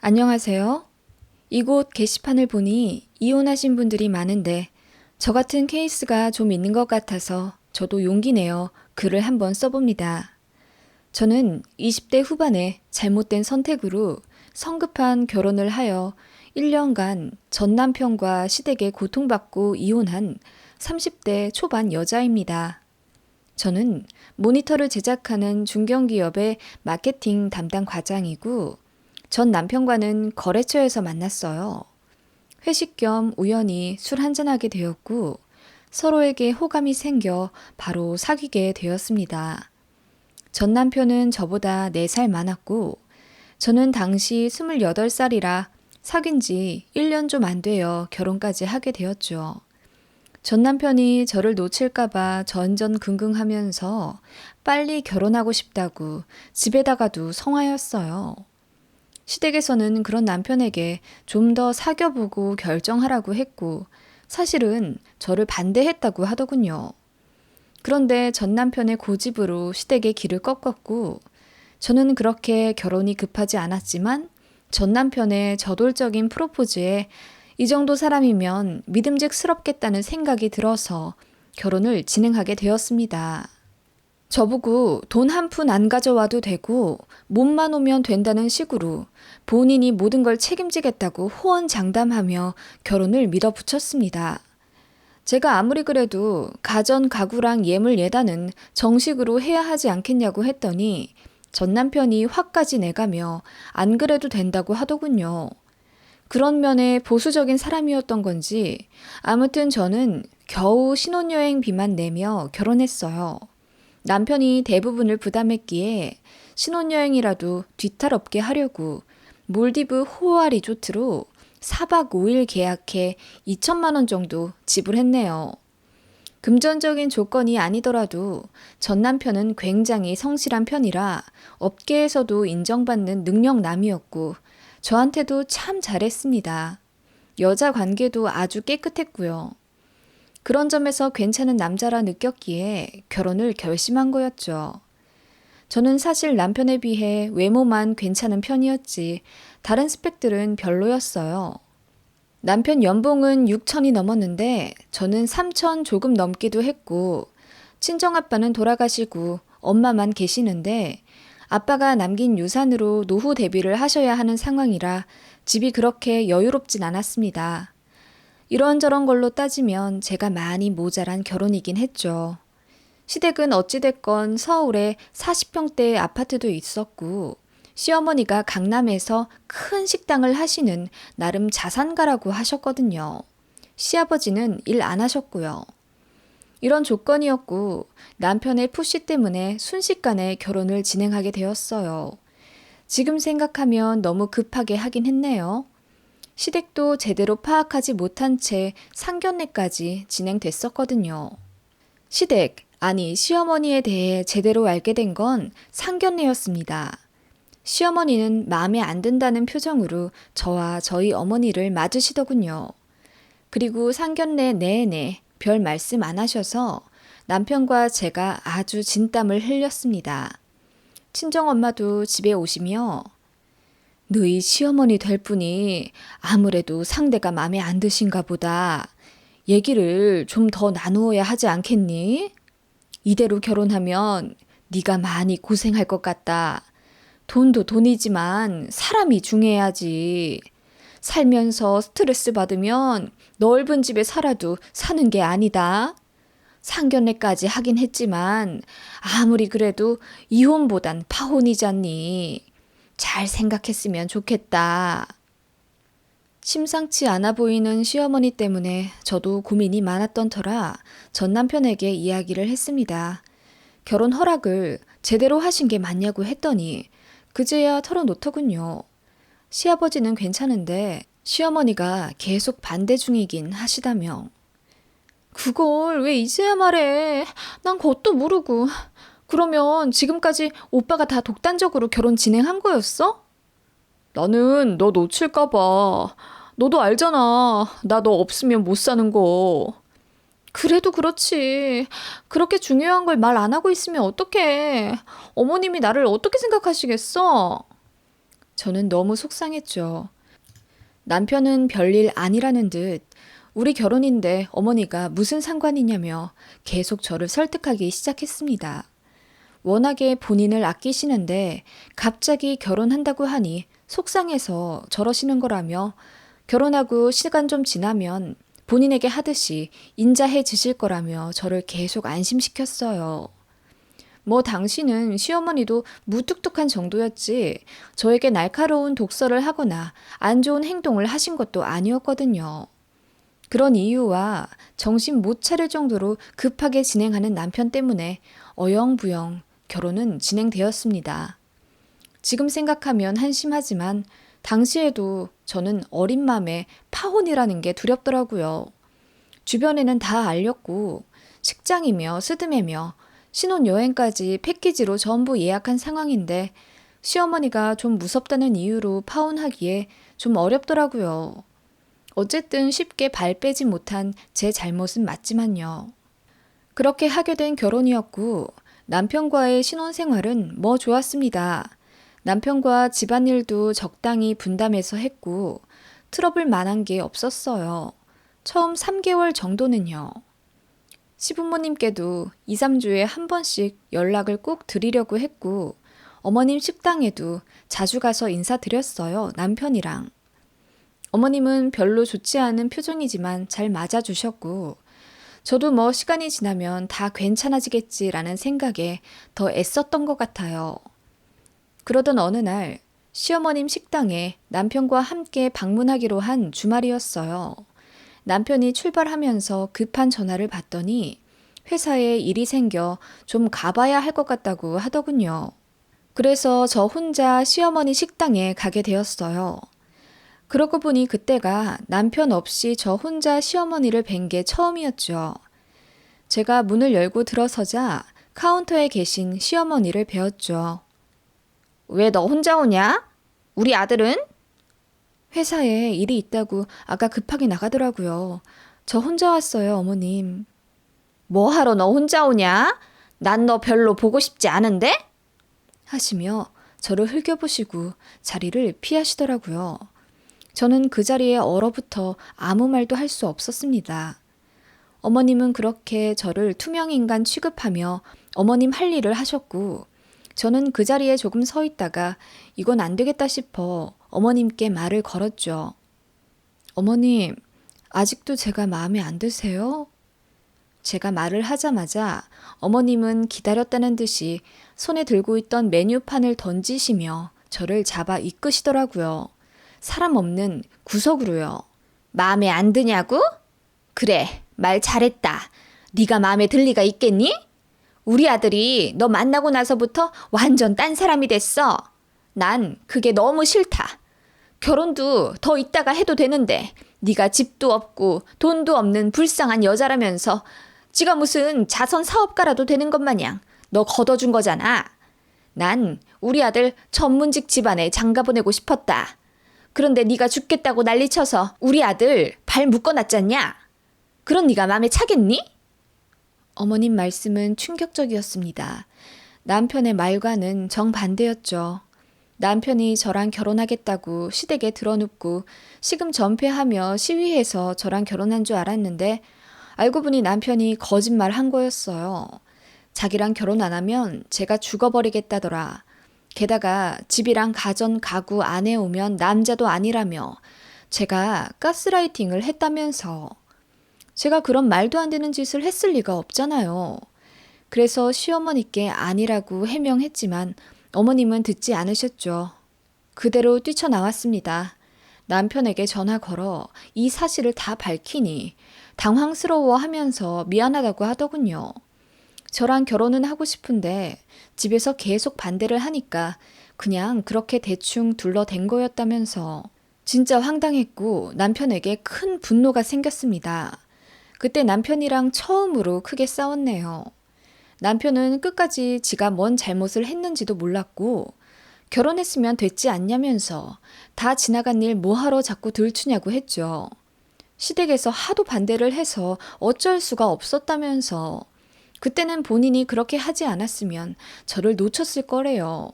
안녕하세요. 이곳 게시판을 보니 이혼하신 분들이 많은데 저 같은 케이스가 좀 있는 것 같아서 저도 용기 내어 글을 한번 써봅니다. 저는 20대 후반에 잘못된 선택으로 성급한 결혼을 하여 1년간 전 남편과 시댁에 고통받고 이혼한 30대 초반 여자입니다. 저는 모니터를 제작하는 중견기업의 마케팅 담당 과장이고 전 남편과는 거래처에서 만났어요. 회식 겸 우연히 술 한잔하게 되었고 서로에게 호감이 생겨 바로 사귀게 되었습니다. 전 남편은 저보다 4살 많았고 저는 당시 28살이라 사귄 지 1년 좀 안 되어 결혼까지 하게 되었죠. 전 남편이 저를 놓칠까봐 전전긍긍하면서 빨리 결혼하고 싶다고 집에다가도 성화였어요. 시댁에서는 그런 남편에게 좀 더 사귀어보고 결정하라고 했고 사실은 저를 반대했다고 하더군요. 그런데 전 남편의 고집으로 시댁의 길을 꺾었고 저는 그렇게 결혼이 급하지 않았지만 전 남편의 저돌적인 프로포즈에 이 정도 사람이면 믿음직스럽겠다는 생각이 들어서 결혼을 진행하게 되었습니다. 저보고 돈 한 푼 안 가져와도 되고 몸만 오면 된다는 식으로 본인이 모든 걸 책임지겠다고 호언장담하며 결혼을 밀어붙였습니다. 제가 아무리 그래도 가전 가구랑 예물 예단은 정식으로 해야 하지 않겠냐고 했더니 전 남편이 화까지 내가며 안 그래도 된다고 하더군요. 그런 면에 보수적인 사람이었던 건지 아무튼 저는 겨우 신혼여행비만 내며 결혼했어요. 남편이 대부분을 부담했기에 신혼여행이라도 뒤탈없게 하려고 몰디브 호화 리조트로 4박 5일 계약해 2천만 원 정도 지불했네요. 금전적인 조건이 아니더라도 전 남편은 굉장히 성실한 편이라 업계에서도 인정받는 능력남이었고 저한테도 참 잘했습니다. 여자 관계도 아주 깨끗했고요. 그런 점에서 괜찮은 남자라 느꼈기에 결혼을 결심한 거였죠. 저는 사실 남편에 비해 외모만 괜찮은 편이었지 다른 스펙들은 별로였어요. 남편 연봉은 6천이 넘었는데 저는 3천 조금 넘기도 했고 친정아빠는 돌아가시고 엄마만 계시는데 아빠가 남긴 유산으로 노후 대비를 하셔야 하는 상황이라 집이 그렇게 여유롭진 않았습니다. 이런저런 걸로 따지면 제가 많이 모자란 결혼이긴 했죠. 시댁은 어찌됐건 서울에 40평대의 아파트도 있었고 시어머니가 강남에서 큰 식당을 하시는 나름 자산가라고 하셨거든요. 시아버지는 일 안 하셨고요. 이런 조건이었고 남편의 푸시 때문에 순식간에 결혼을 진행하게 되었어요. 지금 생각하면 너무 급하게 하긴 했네요. 시댁도 제대로 파악하지 못한 채 상견례까지 진행됐었거든요. 시댁, 아니 시어머니에 대해 제대로 알게 된 건 상견례였습니다. 시어머니는 마음에 안 든다는 표정으로 저와 저희 어머니를 맞으시더군요. 그리고 상견례 내내 별 말씀 안 하셔서 남편과 제가 아주 진땀을 흘렸습니다. 친정엄마도 집에 오시며 너희 시어머니 될 분이 아무래도 상대가 마음에 안 드신가 보다. 얘기를 좀 더 나누어야 하지 않겠니? 이대로 결혼하면 네가 많이 고생할 것 같다. 돈도 돈이지만 사람이 중요해야지. 살면서 스트레스 받으면 넓은 집에 살아도 사는 게 아니다. 상견례까지 하긴 했지만 아무리 그래도 이혼보단 파혼이잖니. 잘 생각했으면 좋겠다. 심상치 않아 보이는 시어머니 때문에 저도 고민이 많았던 터라 전 남편에게 이야기를 했습니다. 결혼 허락을 제대로 하신 게 맞냐고 했더니 그제야 털어놓더군요. 시아버지는 괜찮은데 시어머니가 계속 반대 중이긴 하시다며. 그걸 왜 이제야 말해? 난 그것도 모르고. 그러면 지금까지 오빠가 다 독단적으로 결혼 진행한 거였어? 나는 너 놓칠까 봐. 너도 알잖아. 나 너 없으면 못 사는 거. 그래도 그렇지. 그렇게 중요한 걸 말 안 하고 있으면 어떡해. 어머님이 나를 어떻게 생각하시겠어? 저는 너무 속상했죠. 남편은 별일 아니라는 듯 우리 결혼인데 어머니가 무슨 상관이냐며 계속 저를 설득하기 시작했습니다. 워낙에 본인을 아끼시는데 갑자기 결혼한다고 하니 속상해서 저러시는 거라며 결혼하고 시간 좀 지나면 본인에게 하듯이 인자해 지실 거라며 저를 계속 안심시켰어요. 뭐 당신은 시어머니도 무뚝뚝한 정도였지 저에게 날카로운 독설을 하거나 안 좋은 행동을 하신 것도 아니었거든요. 그런 이유와 정신 못 차릴 정도로 급하게 진행하는 남편 때문에 어영부영 결혼은 진행되었습니다. 지금 생각하면 한심하지만 당시에도 저는 어린 마음에 파혼이라는 게 두렵더라고요. 주변에는 다 알렸고 식장이며 스드메며 신혼여행까지 패키지로 전부 예약한 상황인데 시어머니가 좀 무섭다는 이유로 파혼하기에 좀 어렵더라고요. 어쨌든 쉽게 발 빼지 못한 제 잘못은 맞지만요. 그렇게 하게 된 결혼이었고 남편과의 신혼생활은 뭐 좋았습니다. 남편과 집안일도 적당히 분담해서 했고 트러블 만한 게 없었어요. 처음 3개월 정도는요. 시부모님께도 2, 3주에 한 번씩 연락을 꼭 드리려고 했고 어머님 식당에도 자주 가서 인사드렸어요. 남편이랑. 어머님은 별로 좋지 않은 표정이지만 잘 맞아주셨고 저도 뭐 시간이 지나면 다 괜찮아지겠지라는 생각에 더 애썼던 것 같아요. 그러던 어느 날 시어머님 식당에 남편과 함께 방문하기로 한 주말이었어요. 남편이 출발하면서 급한 전화를 받더니 회사에 일이 생겨 좀 가봐야 할 것 같다고 하더군요. 그래서 저 혼자 시어머니 식당에 가게 되었어요. 그러고 보니 그때가 남편 없이 저 혼자 시어머니를 뵌 게 처음이었죠. 제가 문을 열고 들어서자 카운터에 계신 시어머니를 뵈었죠. 왜 너 혼자 오냐? 우리 아들은? 회사에 일이 있다고 아까 급하게 나가더라고요. 저 혼자 왔어요, 어머님. 뭐 하러 너 혼자 오냐? 난 너 별로 보고 싶지 않은데? 하시며 저를 흘겨보시고 자리를 피하시더라고요. 저는 그 자리에 얼어붙어 아무 말도 할 수 없었습니다. 어머님은 그렇게 저를 투명인간 취급하며 어머님 할 일을 하셨고 저는 그 자리에 조금 서 있다가 이건 안 되겠다 싶어 어머님께 말을 걸었죠. 어머님, 아직도 제가 마음에 안 드세요? 제가 말을 하자마자 어머님은 기다렸다는 듯이 손에 들고 있던 메뉴판을 던지시며 저를 잡아 이끄시더라고요. 사람 없는 구석으로요. 마음에 안 드냐고? 그래, 말 잘했다. 네가 마음에 들 리가 있겠니? 우리 아들이 너 만나고 나서부터 완전 딴 사람이 됐어. 난 그게 너무 싫다. 결혼도 더 있다가 해도 되는데 네가 집도 없고 돈도 없는 불쌍한 여자라면서 지가 무슨 자선 사업가라도 되는 것 마냥 너 걷어준 거잖아. 난 우리 아들 전문직 집안에 장가 보내고 싶었다. 그런데 네가 죽겠다고 난리쳐서 우리 아들 발 묶어놨잖냐? 그런 네가 마음에 차겠니? 어머님 말씀은 충격적이었습니다. 남편의 말과는 정반대였죠. 남편이 저랑 결혼하겠다고 시댁에 드러눕고 시금 전폐하며 시위해서 저랑 결혼한 줄 알았는데 알고 보니 남편이 거짓말한 거였어요. 자기랑 결혼 안 하면 제가 죽어버리겠다더라. 게다가 집이랑 가전 가구 안 해오면 남자도 아니라며 제가 가스라이팅을 했다면서. 제가 그런 말도 안 되는 짓을 했을 리가 없잖아요. 그래서 시어머니께 아니라고 해명했지만 어머님은 듣지 않으셨죠. 그대로 뛰쳐나왔습니다. 남편에게 전화 걸어 이 사실을 다 밝히니 당황스러워하면서 미안하다고 하더군요. 저랑 결혼은 하고 싶은데 집에서 계속 반대를 하니까 그냥 그렇게 대충 둘러댄 거였다면서. 진짜 황당했고 남편에게 큰 분노가 생겼습니다. 그때 남편이랑 처음으로 크게 싸웠네요. 남편은 끝까지 지가 뭔 잘못을 했는지도 몰랐고 결혼했으면 됐지 않냐면서 다 지나간 일 뭐하러 자꾸 들추냐고 했죠. 시댁에서 하도 반대를 해서 어쩔 수가 없었다면서. 그때는 본인이 그렇게 하지 않았으면 저를 놓쳤을 거래요.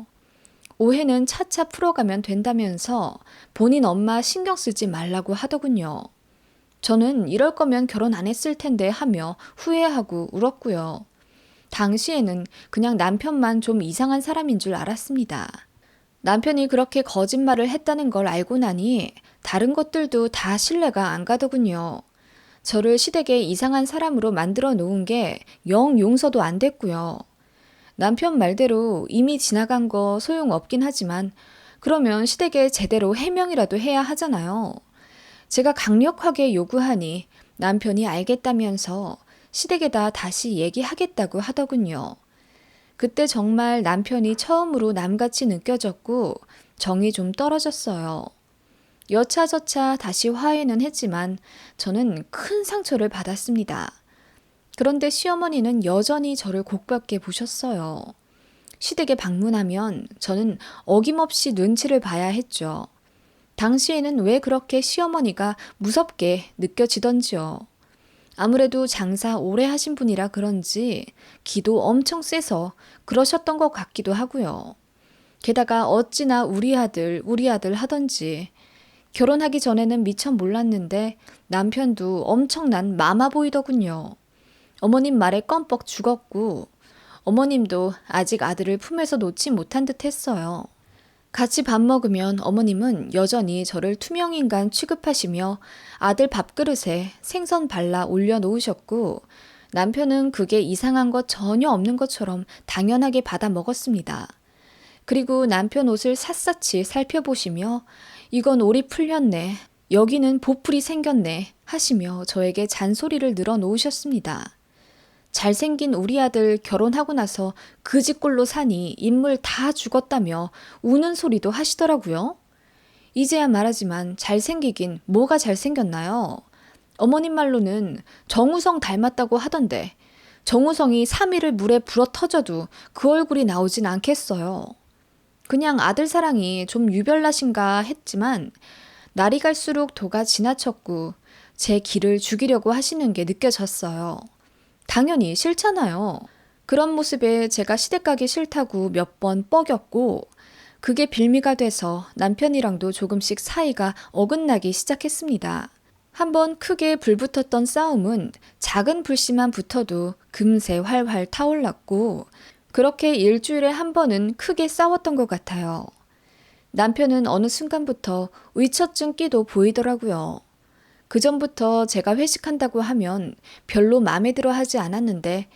오해는 차차 풀어가면 된다면서 본인 엄마 신경 쓰지 말라고 하더군요. 저는 이럴 거면 결혼 안 했을 텐데 하며 후회하고 울었고요. 당시에는 그냥 남편만 좀 이상한 사람인 줄 알았습니다. 남편이 그렇게 거짓말을 했다는 걸 알고 나니 다른 것들도 다 신뢰가 안 가더군요. 저를 시댁에 이상한 사람으로 만들어 놓은 게 영 용서도 안 됐고요. 남편 말대로 이미 지나간 거 소용없긴 하지만 그러면 시댁에 제대로 해명이라도 해야 하잖아요. 제가 강력하게 요구하니 남편이 알겠다면서 시댁에다 다시 얘기하겠다고 하더군요. 그때 정말 남편이 처음으로 남같이 느껴졌고 정이 좀 떨어졌어요. 여차저차 다시 화해는 했지만 저는 큰 상처를 받았습니다. 그런데 시어머니는 여전히 저를 곱게 보셨어요. 시댁에 방문하면 저는 어김없이 눈치를 봐야 했죠. 당시에는 왜 그렇게 시어머니가 무섭게 느껴지던지요. 아무래도 장사 오래 하신 분이라 그런지 기도 엄청 세서 그러셨던 것 같기도 하고요. 게다가 어찌나 우리 아들 하던지 결혼하기 전에는 미처 몰랐는데 남편도 엄청난 마마 보이더군요. 어머님 말에 껌뻑 죽었고 어머님도 아직 아들을 품에서 놓지 못한 듯 했어요. 같이 밥 먹으면 어머님은 여전히 저를 투명인간 취급하시며 아들 밥그릇에 생선 발라 올려놓으셨고 남편은 그게 이상한 것 전혀 없는 것처럼 당연하게 받아 먹었습니다. 그리고 남편 옷을 샅샅이 살펴보시며 이건 올이 풀렸네, 여기는 보풀이 생겼네 하시며 저에게 잔소리를 늘어놓으셨습니다. 잘생긴 우리 아들 결혼하고 나서 그 집꼴로 사니 인물 다 죽었다며 우는 소리도 하시더라고요. 이제야 말하지만 잘생기긴 뭐가 잘생겼나요? 어머님 말로는 정우성 닮았다고 하던데 정우성이 3일을 물에 불어 터져도 그 얼굴이 나오진 않겠어요. 그냥 아들 사랑이 좀 유별나신가 했지만 날이 갈수록 도가 지나쳤고 제 기를 죽이려고 하시는 게 느껴졌어요. 당연히 싫잖아요. 그런 모습에 제가 시댁 가기 싫다고 몇 번 뻐겼고 그게 빌미가 돼서 남편이랑도 조금씩 사이가 어긋나기 시작했습니다. 한번 크게 불붙었던 싸움은 작은 불씨만 붙어도 금세 활활 타올랐고 그렇게 일주일에 한 번은 크게 싸웠던 것 같아요. 남편은 어느 순간부터 의처증 끼도 보이더라고요. 그전부터 제가 회식한다고 하면 별로 마음에 들어 하지 않았는데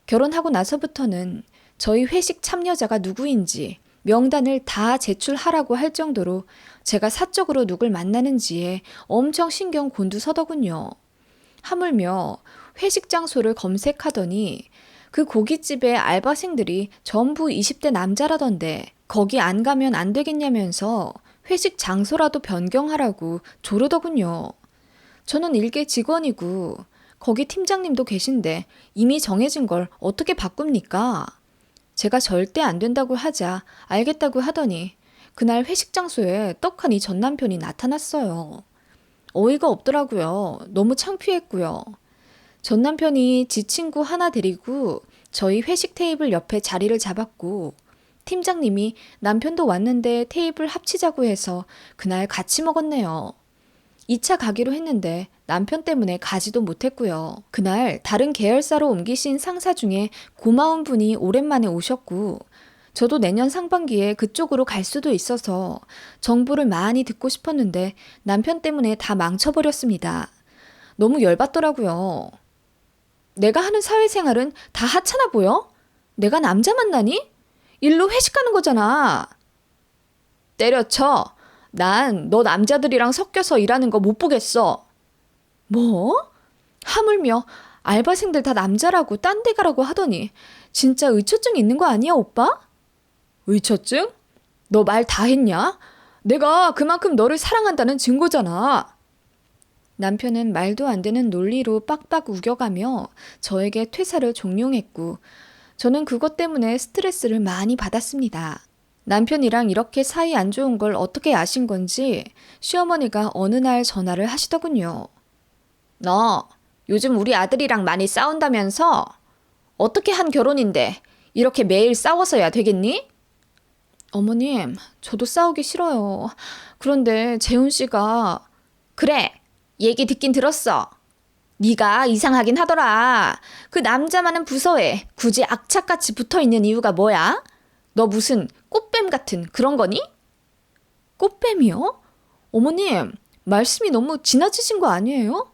결혼하고 나서부터는 저희 회식 참여자가 누구인지 명단을 다 제출하라고 할 정도로 제가 사적으로 누굴 만나는지에 엄청 신경 곤두서더군요. 하물며 회식 장소를 검색하더니 그 고깃집의 알바생들이 전부 20대 남자라던데 거기 안 가면 안 되겠냐면서 회식 장소라도 변경하라고 조르더군요. 저는 일개 직원이고 거기 팀장님도 계신데 이미 정해진 걸 어떻게 바꿉니까? 제가 절대 안 된다고 하자 알겠다고 하더니 그날 회식 장소에 떡하니 전 남편이 나타났어요. 어이가 없더라고요. 너무 창피했고요. 전 남편이 지 친구 하나 데리고 저희 회식 테이블 옆에 자리를 잡았고 팀장님이 남편도 왔는데 테이블 합치자고 해서 그날 같이 먹었네요. 2차 가기로 했는데 남편 때문에 가지도 못했고요. 그날 다른 계열사로 옮기신 상사 중에 고마운 분이 오랜만에 오셨고 저도 내년 상반기에 그쪽으로 갈 수도 있어서 정보를 많이 듣고 싶었는데 남편 때문에 다 망쳐버렸습니다. 너무 열받더라고요. 내가 하는 사회생활은 다 하찮아 보여? 내가 남자 만나니? 일로 회식 가는 거잖아. 때려쳐. 난 너 남자들이랑 섞여서 일하는 거 못 보겠어. 뭐? 하물며 알바생들 다 남자라고 딴 데 가라고 하더니 진짜 의처증 있는 거 아니야, 오빠? 의처증? 너 말 다 했냐? 내가 그만큼 너를 사랑한다는 증거잖아. 남편은 말도 안 되는 논리로 빡빡 우겨가며 저에게 퇴사를 종용했고 저는 그것 때문에 스트레스를 많이 받았습니다. 남편이랑 이렇게 사이 안 좋은 걸 어떻게 아신 건지 시어머니가 어느 날 전화를 하시더군요. 너 요즘 우리 아들이랑 많이 싸운다면서? 어떻게 한 결혼인데 이렇게 매일 싸워서야 되겠니? 어머님, 저도 싸우기 싫어요. 그런데 재훈 씨가 그래, 얘기 듣긴 들었어. 네가 이상하긴 하더라. 그 남자만은 부서에 굳이 악착같이 붙어있는 이유가 뭐야? 너 무슨 꽃뱀 같은 그런 거니? 꽃뱀이요? 어머님, 말씀이 너무 지나치신 거 아니에요?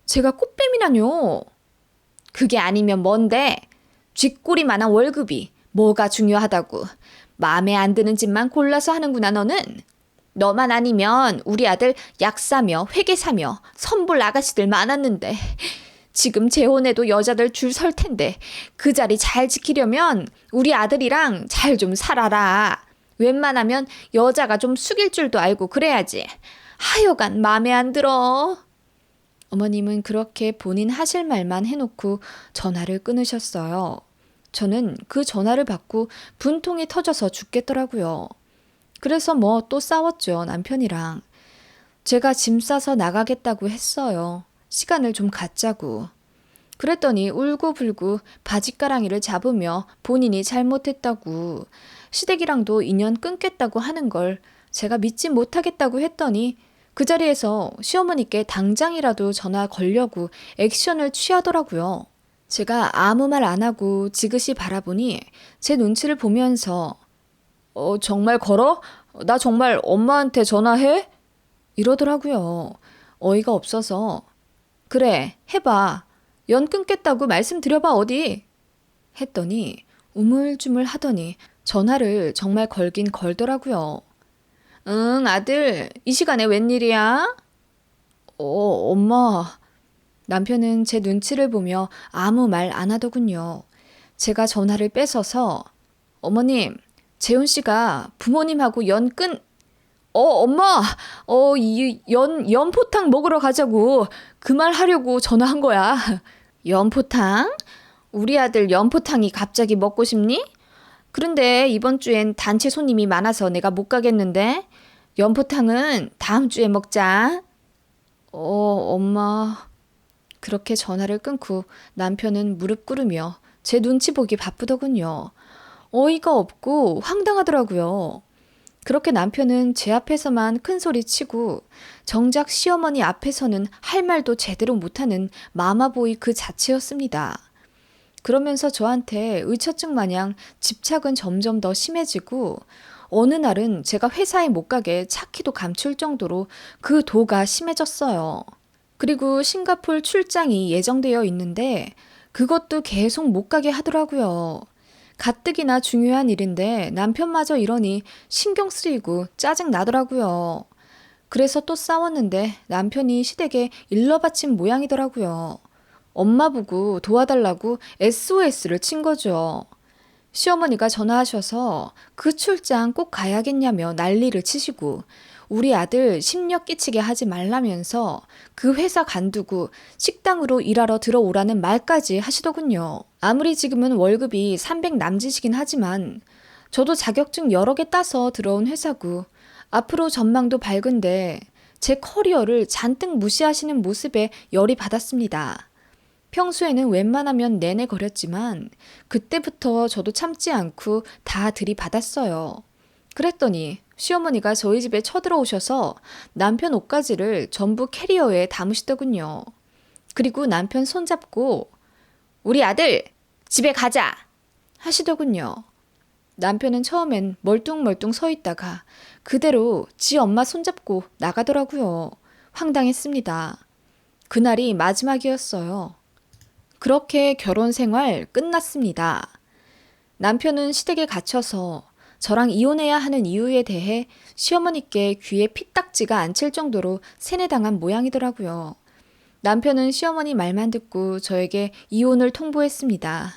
제가 꽃뱀이라뇨. 그게 아니면 뭔데? 쥐꼬리만한 월급이 뭐가 중요하다고. 마음에 안 드는 짓만 골라서 하는구나 너는. 너만 아니면 우리 아들 약 사며 회계 사며 선볼 아가씨들 많았는데 지금 재혼해도 여자들 줄 설 텐데 그 자리 잘 지키려면 우리 아들이랑 잘 좀 살아라. 웬만하면 여자가 좀 숙일 줄도 알고 그래야지. 하여간 마음에 안 들어. 어머님은 그렇게 본인 하실 말만 해놓고 전화를 끊으셨어요. 저는 그 전화를 받고 분통이 터져서 죽겠더라고요. 그래서 뭐 또 싸웠죠, 남편이랑. 제가 짐 싸서 나가겠다고 했어요. 시간을 좀 갖자고. 그랬더니 울고불고 바짓가랑이를 잡으며 본인이 잘못했다고, 시댁이랑도 인연 끊겠다고 하는 걸 제가 믿지 못하겠다고 했더니 그 자리에서 시어머니께 당장이라도 전화 걸려고 액션을 취하더라고요. 제가 아무 말 안 하고 지그시 바라보니 제 눈치를 보면서 정말 걸어? 나 정말 엄마한테 전화해? 이러더라고요. 어이가 없어서 그래, 해봐. 연 끊겠다고 말씀드려봐 어디? 했더니 우물쭈물 하더니 전화를 정말 걸긴 걸더라고요. 응, 아들, 이 시간에 웬일이야? 엄마. 남편은 제 눈치를 보며 아무 말 안 하더군요. 제가 전화를 뺏어서 어머님, 재훈 씨가 부모님하고 엄마, 연포탕 먹으러 가자고 그 말 하려고 전화한 거야. 연포탕? 우리 아들 연포탕이 갑자기 먹고 싶니? 그런데 이번 주엔 단체 손님이 많아서 내가 못 가겠는데 연포탕은 다음 주에 먹자. 엄마. 그렇게 전화를 끊고 남편은 무릎 꿇으며 제 눈치 보기 바쁘더군요. 어이가 없고 황당하더라고요. 그렇게 남편은 제 앞에서만 큰 소리 치고 정작 시어머니 앞에서는 할 말도 제대로 못하는 마마보이 그 자체였습니다. 그러면서 저한테 의처증 마냥 집착은 점점 더 심해지고 어느 날은 제가 회사에 못 가게 차키도 감출 정도로 그 도가 심해졌어요. 그리고 싱가포르 출장이 예정되어 있는데 그것도 계속 못 가게 하더라고요. 가뜩이나 중요한 일인데 남편마저 이러니 신경 쓰이고 짜증 나더라고요. 그래서 또 싸웠는데 남편이 시댁에 일러 바친 모양이더라고요. 엄마 보고 도와달라고 SOS를 친 거죠. 시어머니가 전화하셔서 그 출장 꼭 가야겠냐며 난리를 치시고 우리 아들 심력 끼치게 하지 말라면서 그 회사 간두고 식당으로 일하러 들어오라는 말까지 하시더군요. 아무리 지금은 월급이 300 남짓이긴 하지만 저도 자격증 여러 개 따서 들어온 회사고 앞으로 전망도 밝은데 제 커리어를 잔뜩 무시하시는 모습에 열이 받았습니다. 평소에는 웬만하면 내내거렸지만 그때부터 저도 참지 않고 다 들이받았어요. 그랬더니 시어머니가 저희 집에 쳐들어오셔서 남편 옷가지를 전부 캐리어에 담으시더군요. 그리고 남편 손잡고 우리 아들 집에 가자 하시더군요. 남편은 처음엔 멀뚱멀뚱 서 있다가 그대로 지 엄마 손잡고 나가더라고요. 황당했습니다. 그날이 마지막이었어요. 그렇게 결혼 생활 끝났습니다. 남편은 시댁에 갇혀서 저랑 이혼해야 하는 이유에 대해 시어머니께 귀에 피딱지가 안 칠 정도로 세뇌당한 모양이더라고요. 남편은 시어머니 말만 듣고 저에게 이혼을 통보했습니다.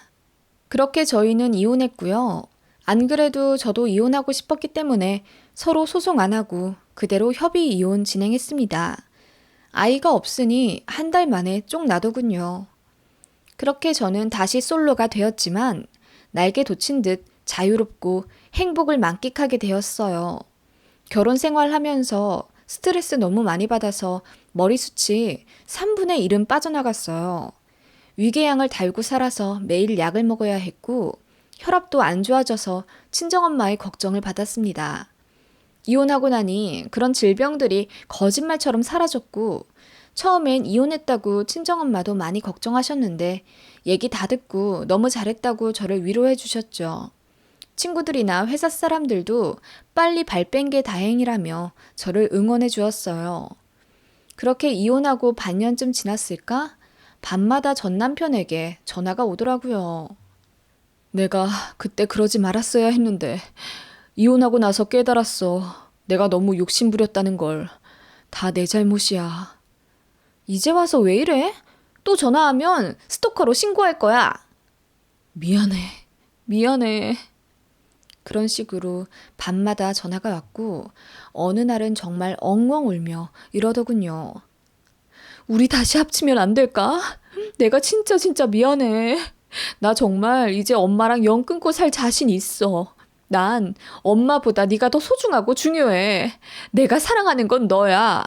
그렇게 저희는 이혼했고요. 안 그래도 저도 이혼하고 싶었기 때문에 서로 소송 안 하고 그대로 협의 이혼 진행했습니다. 아이가 없으니 한 달 만에 쪽 나더군요. 그렇게 저는 다시 솔로가 되었지만 날개 돋친 듯 자유롭고 행복을 만끽하게 되었어요. 결혼 생활하면서 스트레스 너무 많이 받아서 머리숱이 3분의 1은 빠져나갔어요. 위궤양을 달고 살아서 매일 약을 먹어야 했고 혈압도 안 좋아져서 친정엄마의 걱정을 받았습니다. 이혼하고 나니 그런 질병들이 거짓말처럼 사라졌고 처음엔 이혼했다고 친정엄마도 많이 걱정하셨는데 얘기 다 듣고 너무 잘했다고 저를 위로해 주셨죠. 친구들이나 회사 사람들도 빨리 발 뺀 게 다행이라며 저를 응원해 주었어요. 그렇게 이혼하고 반년쯤 지났을까? 밤마다 전 남편에게 전화가 오더라고요. 내가 그때 그러지 말았어야 했는데 이혼하고 나서 깨달았어. 내가 너무 욕심부렸다는 걸. 다 내 잘못이야. 이제 와서 왜 이래? 또 전화하면 스토커로 신고할 거야. 미안해. 미안해. 그런 식으로 밤마다 전화가 왔고 어느 날은 정말 엉엉 울며 이러더군요. 우리 다시 합치면 안 될까? 내가 진짜 미안해. 나 정말 이제 엄마랑 연 끊고 살 자신 있어. 난 엄마보다 네가 더 소중하고 중요해. 내가 사랑하는 건 너야.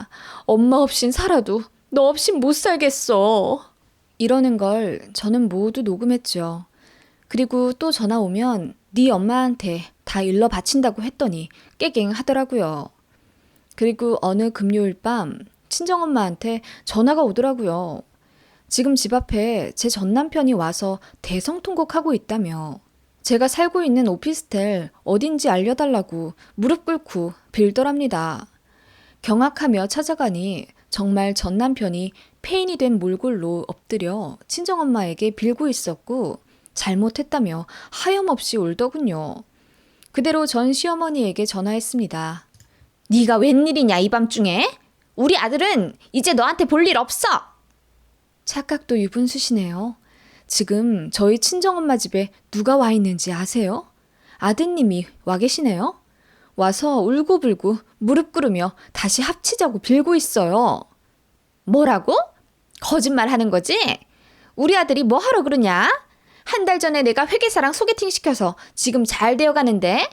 엄마 없인 살아도 너 없인 못 살겠어. 이러는 걸 저는 모두 녹음했죠. 그리고 또 전화 오면 네 엄마한테 다 일러 바친다고 했더니 깨갱 하더라고요. 그리고 어느 금요일 밤 친정엄마한테 전화가 오더라고요. 지금 집 앞에 제 전남편이 와서 대성통곡하고 있다며 제가 살고 있는 오피스텔 어딘지 알려달라고 무릎 꿇고 빌더랍니다. 경악하며 찾아가니 정말 전남편이 폐인이 된 몰골로 엎드려 친정엄마에게 빌고 있었고 잘못했다며 하염없이 울더군요. 그대로 전 시어머니에게 전화했습니다. 네가 웬일이냐 이 밤중에? 우리 아들은 이제 너한테 볼 일 없어. 착각도 유분수시네요. 지금 저희 친정엄마 집에 누가 와 있는지 아세요? 아드님이 와 계시네요. 와서 울고불고 무릎 꿇으며 다시 합치자고 빌고 있어요. 뭐라고? 거짓말 하는 거지? 우리 아들이 뭐 하러 그러냐? 한 달 전에 내가 회계사랑 소개팅 시켜서 지금 잘 되어가는데?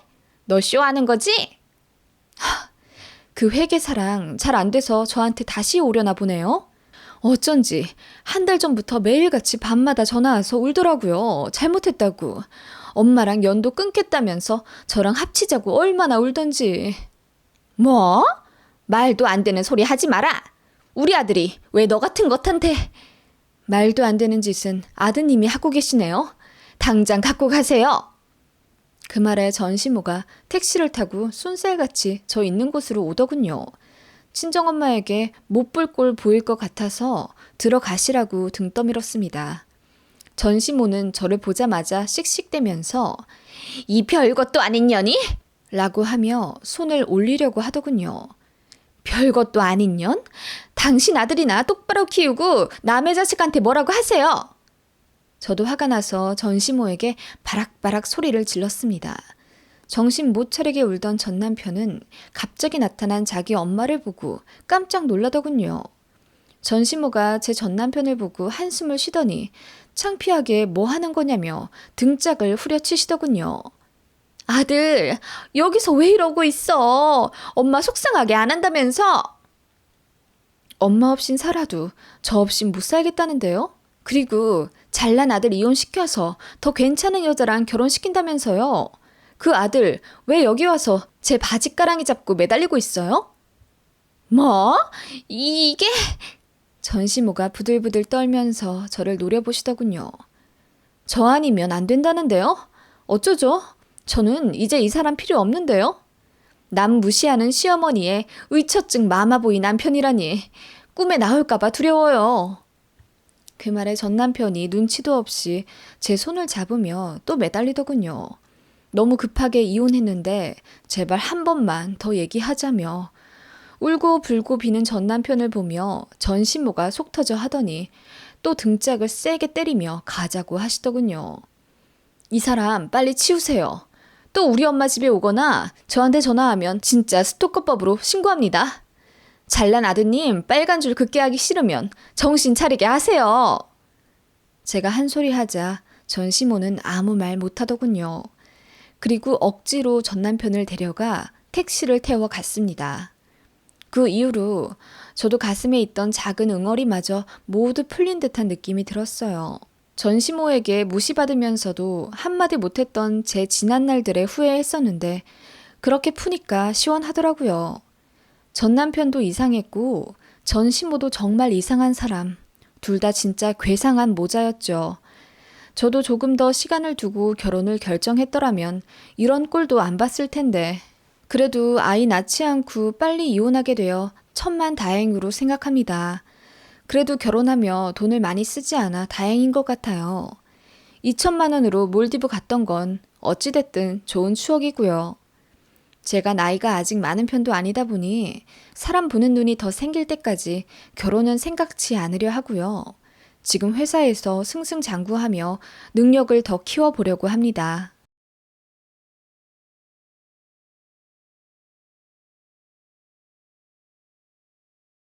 너 쇼하는 거지? 그 회계사랑 잘 안 돼서 저한테 다시 오려나 보네요. 어쩐지 한 달 전부터 매일같이 밤마다 전화 와서 울더라고요. 잘못했다고. 엄마랑 연도 끊겠다면서 저랑 합치자고 얼마나 울던지. 뭐? 말도 안 되는 소리 하지 마라. 우리 아들이 왜 너 같은 것한테. 말도 안 되는 짓은 아드님이 하고 계시네요. 당장 갖고 가세요. 그 말에 전시모가 택시를 타고 쏜살같이 저 있는 곳으로 오더군요. 친정엄마에게 못 볼 꼴 보일 것 같아서 들어가시라고 등 떠밀었습니다. 전시모는 저를 보자마자 씩씩대면서 이 별것도 아닌 년이? 라고 하며 손을 올리려고 하더군요. 별것도 아닌 년? 당신 아들이나 똑바로 키우고 남의 자식한테 뭐라고 하세요? 저도 화가 나서 전시모에게 바락바락 소리를 질렀습니다. 정신 못 차리게 울던 전 남편은 갑자기 나타난 자기 엄마를 보고 깜짝 놀라더군요. 전시모가 제 전 남편을 보고 한숨을 쉬더니 창피하게 뭐 하는 거냐며 등짝을 후려치시더군요. 아들, 여기서 왜 이러고 있어? 엄마 속상하게 안 한다면서? 엄마 없인 살아도 저 없인 못 살겠다는데요? 그리고 잘난 아들 이혼시켜서 더 괜찮은 여자랑 결혼시킨다면서요? 그 아들 왜 여기 와서 제 바지가랑이 잡고 매달리고 있어요? 뭐? 이게? 전시모가 부들부들 떨면서 저를 노려보시더군요. 저 아니면 안 된다는데요? 어쩌죠? 저는 이제 이 사람 필요 없는데요? 남 무시하는 시어머니의 의처증 마마보이 남편이라니 꿈에 나올까봐 두려워요. 그 말에 전 남편이 눈치도 없이 제 손을 잡으며 또 매달리더군요. 너무 급하게 이혼했는데 제발 한 번만 더 얘기하자며 울고 불고 비는 전 남편을 보며 전신모가 속 터져 하더니 또 등짝을 세게 때리며 가자고 하시더군요. 이 사람 빨리 치우세요. 또 우리 엄마 집에 오거나 저한테 전화하면 진짜 스토커법으로 신고합니다. 잘난 아드님 빨간 줄 긋게 하기 싫으면 정신 차리게 하세요. 제가 한 소리 하자 전시모는 아무 말 못하더군요. 그리고 억지로 전 남편을 데려가 택시를 태워 갔습니다. 그 이후로 저도 가슴에 있던 작은 응어리마저 모두 풀린 듯한 느낌이 들었어요. 전시모에게 무시받으면서도 한마디 못했던 제 지난 날들에 후회했었는데 그렇게 푸니까 시원하더라고요. 전 남편도 이상했고 전시모도 정말 이상한 사람. 둘 다 진짜 괴상한 모자였죠. 저도 조금 더 시간을 두고 결혼을 결정했더라면 이런 꼴도 안 봤을 텐데. 그래도 아이 낳지 않고 빨리 이혼하게 되어 천만다행으로 생각합니다. 그래도 결혼하며 돈을 많이 쓰지 않아 다행인 것 같아요. 2천만 원으로 몰디브 갔던 건 어찌됐든 좋은 추억이고요. 제가 나이가 아직 많은 편도 아니다 보니 사람 보는 눈이 더 생길 때까지 결혼은 생각지 않으려 하고요. 지금 회사에서 승승장구하며 능력을 더 키워보려고 합니다.